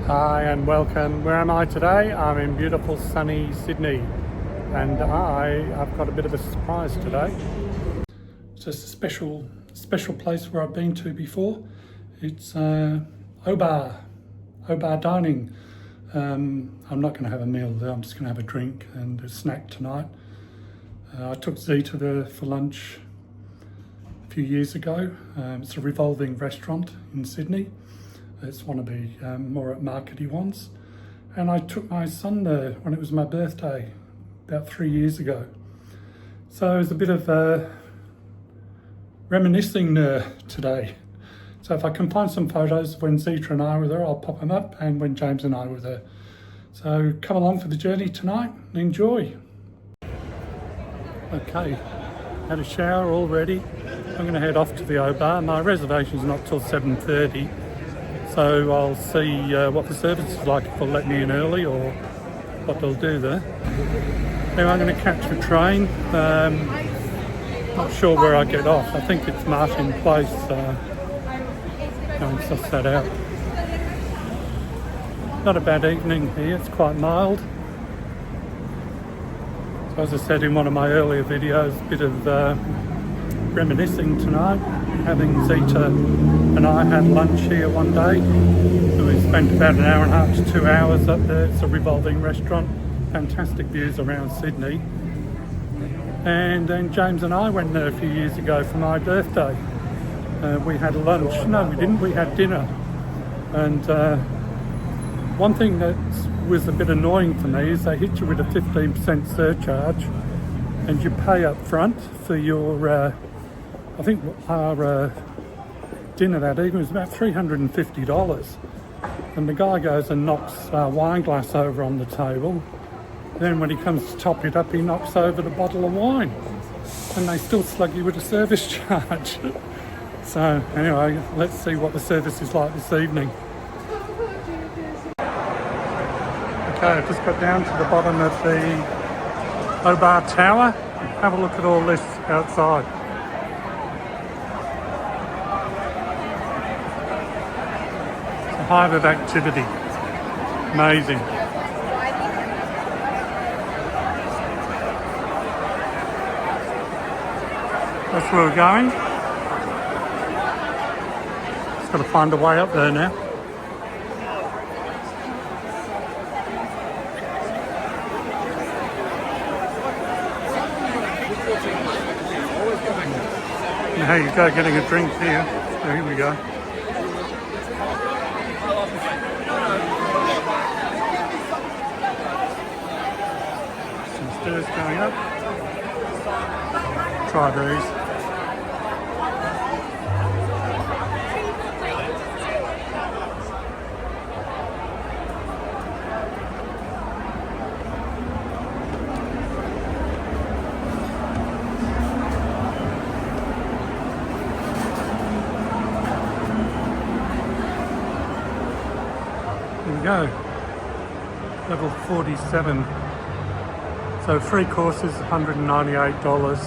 Hi and welcome. Where am I today? I'm in beautiful sunny Sydney, and I've got a bit of a surprise today. It's just a special place where I've been to before. It's Obar Dining. I'm not going to have a meal there. I'm just going to have a drink and a snack tonight. I took Zita there for lunch a few years ago. It's a Revolving restaurant in Sydney. It's one of the more markety ones. And I took my son there when it was my birthday, about 3 years ago. So it was a bit of reminiscing today. So if I can find some photos when Zita and I were there, I'll pop them up, and when James and I were there. So come along for the journey tonight and enjoy. Okay, had a shower already. I'm going to head off to the O-Bar. My reservation's not till 7:30. So I'll see what the service is like, if they'll let me in early or what they'll do there. Anyway, I'm going to catch a train. Not sure where I get off. I think it's Martin Place. Go and suss that out. Not a bad evening here. It's quite mild. So as I said in one of my earlier videos, a bit of reminiscing tonight. Having Zita and I had lunch here one day. We spent about an hour and a half to 2 hours up there. It's a Revolving restaurant. Fantastic views around Sydney. And then James and I went there a few years ago for my birthday. We had lunch. No, we didn't. We had dinner. And one thing that was a bit annoying for me is they hit you with a 15% surcharge, and you pay up front for your I think our dinner that evening was about $350. And the guy goes and knocks a wine glass over on the table. Then when he comes to top it up, he knocks over the bottle of wine. And they still slug you with a service charge. So anyway, let's see what the service is like this evening. Okay, I've just got down to the bottom of the O-Bar Tower. Have a look at all this outside. Hive of activity. Amazing. That's where we're going. Just got to find a way up there now. And here you go, getting a drink here. So here we go. Stairs going up. Try these. Here we go. Level 47. So 3 courses, $198.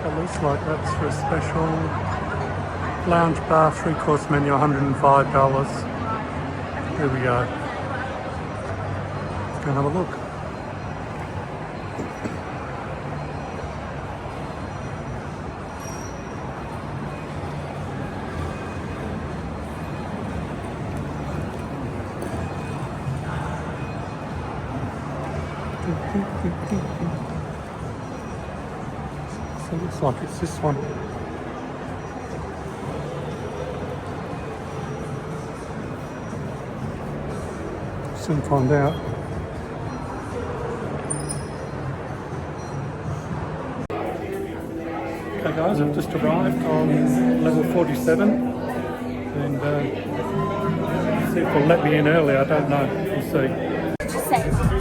It looks like that's for a special. Lounge bar, 3-course menu, $105. Here we go. Let's go and have a look. So it looks like it's this one. Soon find out. Okay guys, I've just arrived on level 47 and see if they'll let me in early. I don't know, we'll see.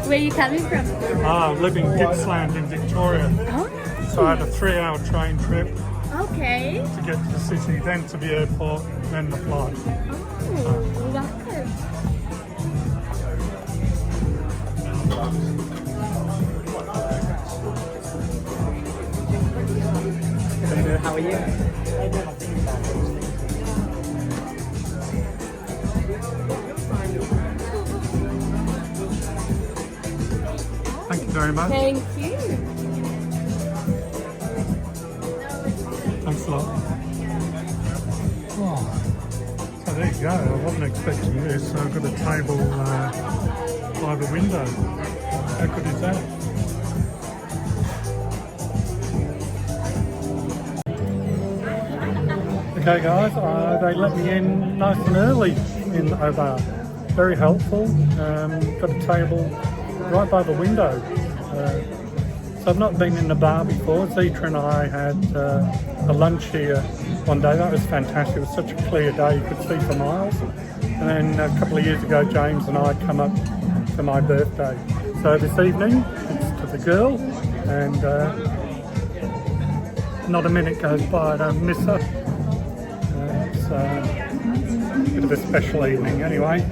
Where are you coming from? I live in Gippsland in Victoria. Oh. So I had a 3-hour train trip Okay. to get to the city, then to the airport, then the flight. Oh, welcome. How are you? very much. Thank you. Thanks a lot. Oh, so there you go. I wasn't expecting this. So I've got a table by the window. How good is that? Okay guys, they let me in nice and early in the bar. Very helpful. Got a table right by the window. So I've not been in the bar before. Zita and I had a lunch here one day. That was fantastic. It was such a clear day, you could see for miles. And then a couple of years ago, James and I come up for my birthday. So this evening, it's to the girl, and not a minute goes by I don't miss her. It's a bit of a special evening. Anyway,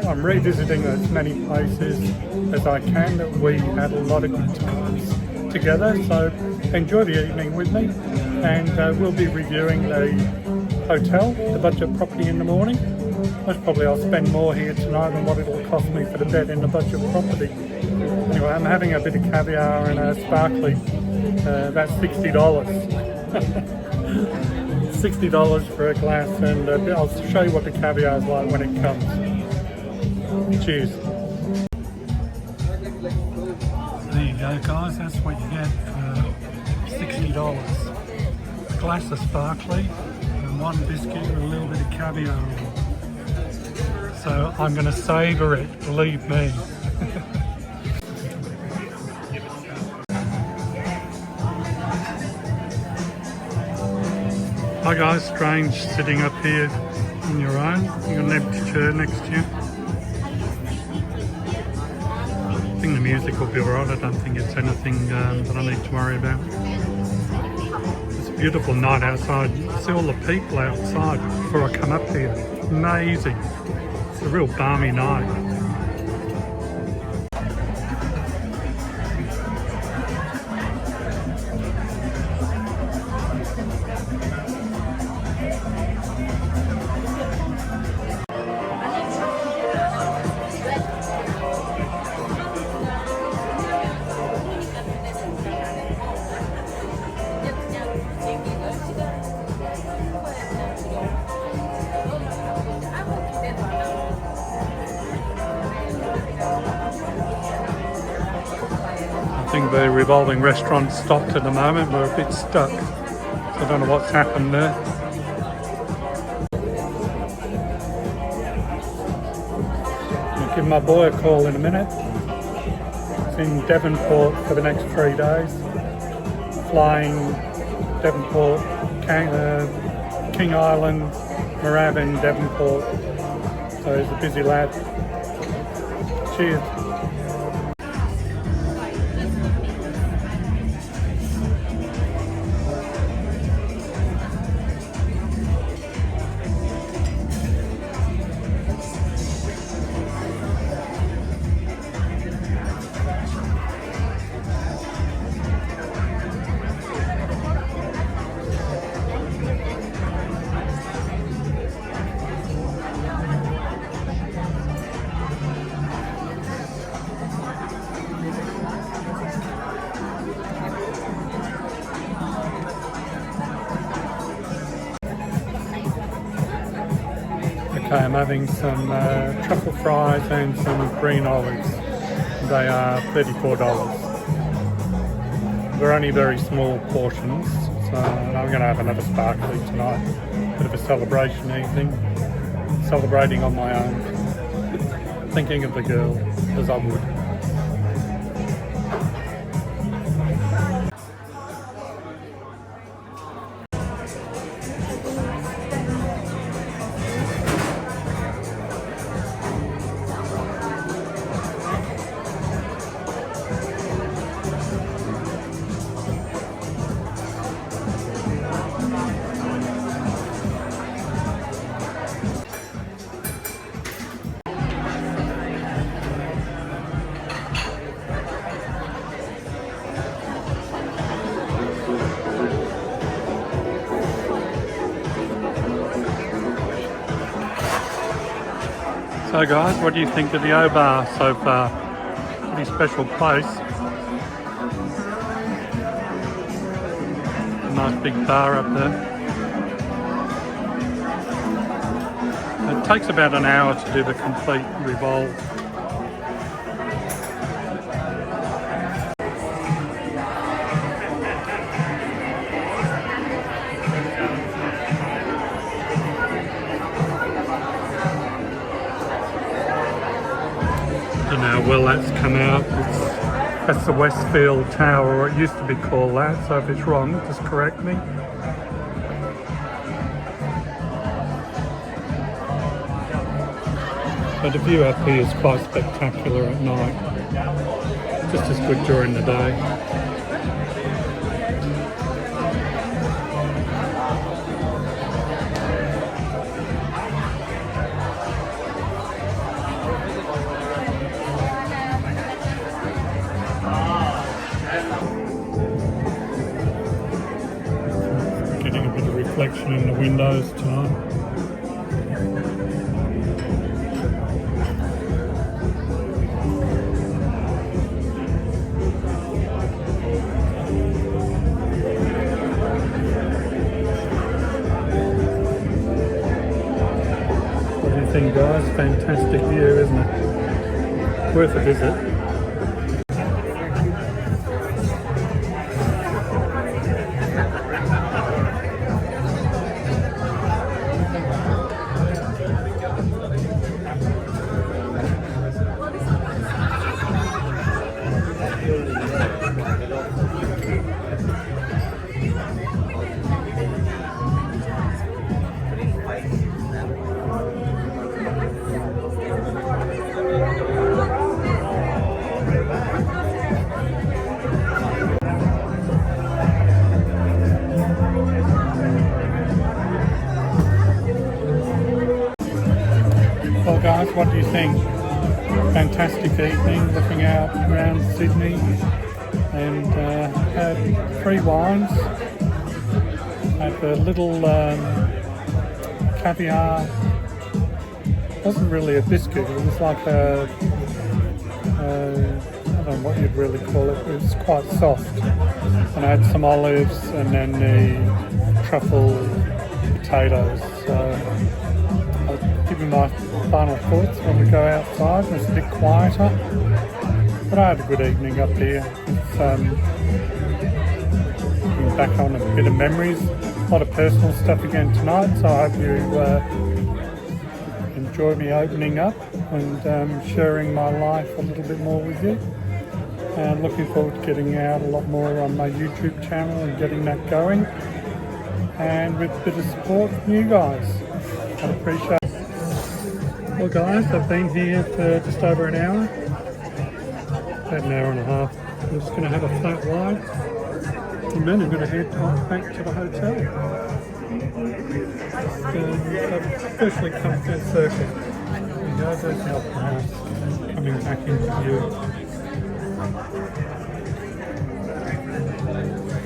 I'm revisiting as many places as I can. We had a lot of good times together, so enjoy the evening with me, and we'll be reviewing the hotel, the budget property, in the morning. Most probably I'll spend more here tonight than what it'll cost me for the bed in the budget property. Anyway, I'm having a bit of caviar and a sparkly. That's $60. $60 for a glass, and I'll show you what the caviar is like when it comes. Cheers. There you go guys, that's what you get for $60. A glass of sparkly and one biscuit with a little bit of caviar on it. So I'm going to savour it, believe me. Hi guys, strange sitting up here on your own. You've got an empty chair next to you. I think the music will be alright. I don't think it's anything that I need to worry about. It's a beautiful night outside. See all the people outside before I come up here. Amazing. It's a real balmy night. I think the Revolving restaurant stopped at the moment. We're a bit stuck. So I don't know what's happened there. I'll give my boy a call in a minute. He's in Devonport for the next 3 days. Flying Devonport, King Island, Moorabbin, Devonport. So he's a busy lad. Cheers. Okay, I'm having some truffle fries and some green olives. They are $34. They're only very small portions, so I'm going to have another sparkly tonight. Bit of a celebration evening, celebrating on my own, thinking of the girl as I would. So guys, what do you think of the O-Bar so far? Pretty special place. nice big bar up there. It takes about an hour to do the complete revolve. Don't know how well that's come out. That's the Westfield Tower, or it used to be called that, so if it's wrong, just correct me. But the view up here is quite spectacular at night, just as good during the day. Getting a bit of reflection in the windows tonight. Guys, fantastic view, isn't it? Worth a visit. Well guys, what do you think? Fantastic evening looking out around Sydney, and had 3 wines, had a little caviar. It wasn't really a biscuit, it was like a I don't know what you'd really call it, it was quite soft. And I had some olives and then the truffle potatoes. So I'll give you my final thoughts when we go outside. It's a bit quieter, but I had a good evening up here. It's looking back on a bit of memories, a lot of personal stuff again tonight, so I hope you enjoy me opening up and sharing my life a little bit more with you. And looking forward to getting out a lot more on my YouTube channel and getting that going, and with a bit of support from you guys. I'd appreciate it. Well guys, I've been here for just over an hour, about an hour and a half. I'm just going to have a flat white and then I'm going to head back to the hotel. I've officially come full circle. There you go, there's the opera house coming back into view.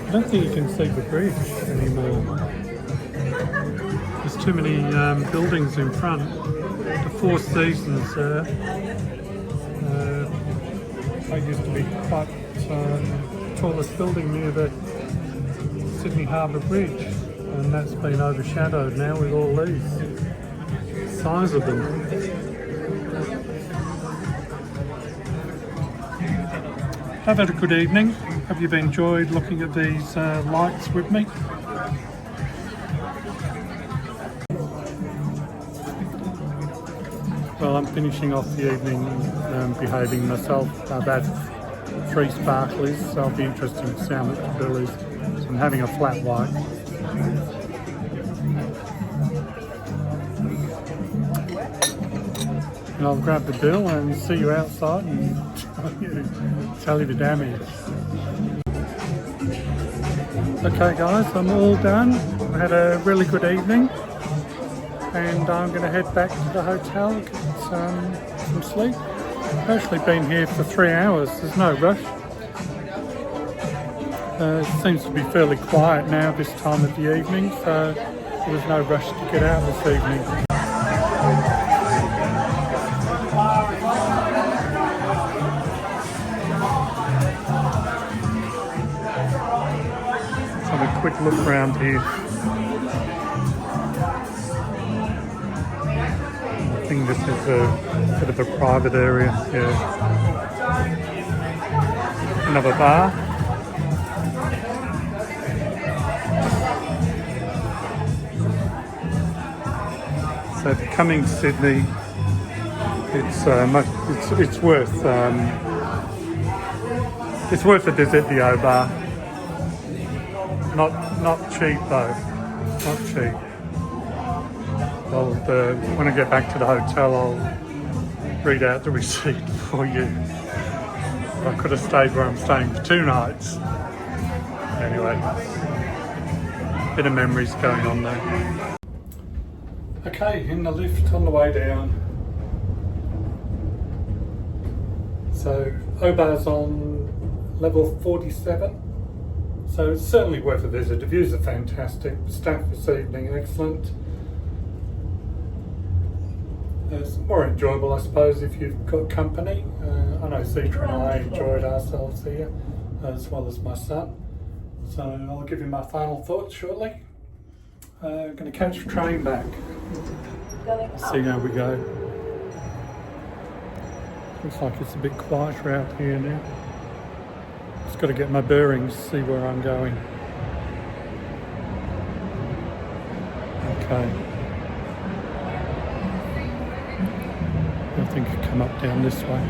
I don't think you can see the bridge anymore. There's too many buildings in front. The Four Seasons I used to be quite tallest building near the Sydney Harbour Bridge, and that's been overshadowed now with all these size of them. I've had a good evening. Have you enjoyed looking at these lights with me? Well, I'm finishing off the evening behaving myself. I've had 3 sparklies, so I'll be interested to see how much the bill is. So I'm having a flat white. And I'll grab the bill and see you outside and tell you the damage. Okay guys, I'm all done. I had a really good evening, and I'm going to head back to the hotel and get some sleep. I've actually been here for 3 hours, there's no rush. It seems to be fairly quiet now this time of the evening, so there was no rush to get out this evening. quick look around here. I think this is a bit of a private area. Yeah. Another bar. So if you're coming to Sydney, it's worth a visit. The O Bar. Not cheap though. Not cheap. When I get back to the hotel, I'll read out the receipt for you. I could have stayed where I'm staying for 2 nights. Anyway, bit of memories going on there. Okay, in the lift on the way down. So O-Bar's on level 47. So it's certainly worth a visit. The views are fantastic. The staff this evening excellent. It's more enjoyable, I suppose, if you've got company. I know Zita and I enjoyed ourselves here, as well as my son. So I'll give you my final thoughts shortly. Going to catch a train back. See how we go. Looks like it's a bit quieter out here now. Just got to get my bearings, see where I'm going. Okay. I think I come up down this way.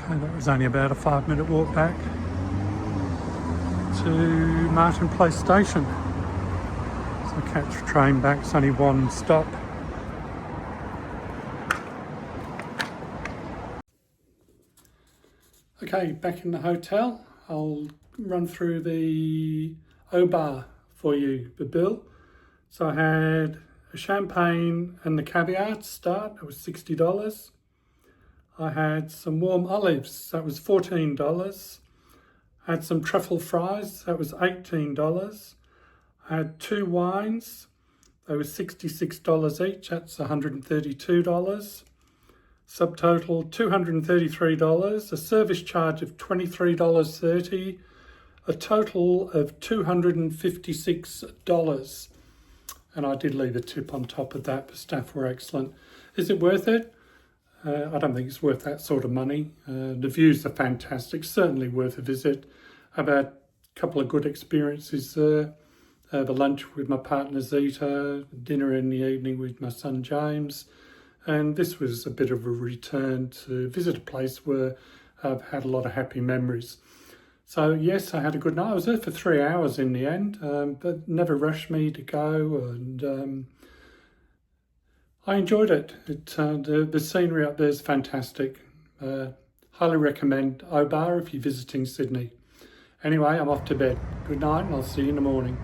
That was only about a 5-minute walk back to Martin Place Station. So I catch a train back, it's only one stop. Okay, back in the hotel. I'll run through the O-Bar for you, the bill. So I had a champagne and the caviar to start, it was $60. I had some warm olives, that was $14. I had some truffle fries, that was $18. I had 2 wines, they were $66 each, that's $132. Subtotal $233, a service charge of $23.30, a total of $256. And I did leave a tip on top of that, the staff were excellent. Is it worth it? I don't think it's worth that sort of money. The views are fantastic, certainly worth a visit. I've had a couple of good experiences there. The lunch with my partner Zita, dinner in the evening with my son James. And this was a bit of a return to visit a place where I've had a lot of happy memories. So yes, I had a good night. I was there for 3 hours in the end, but never rushed me to go, and I enjoyed it. The scenery up there is fantastic. Highly recommend O-Bar if you're visiting Sydney. Anyway, I'm off to bed. Good night, and I'll see you in the morning.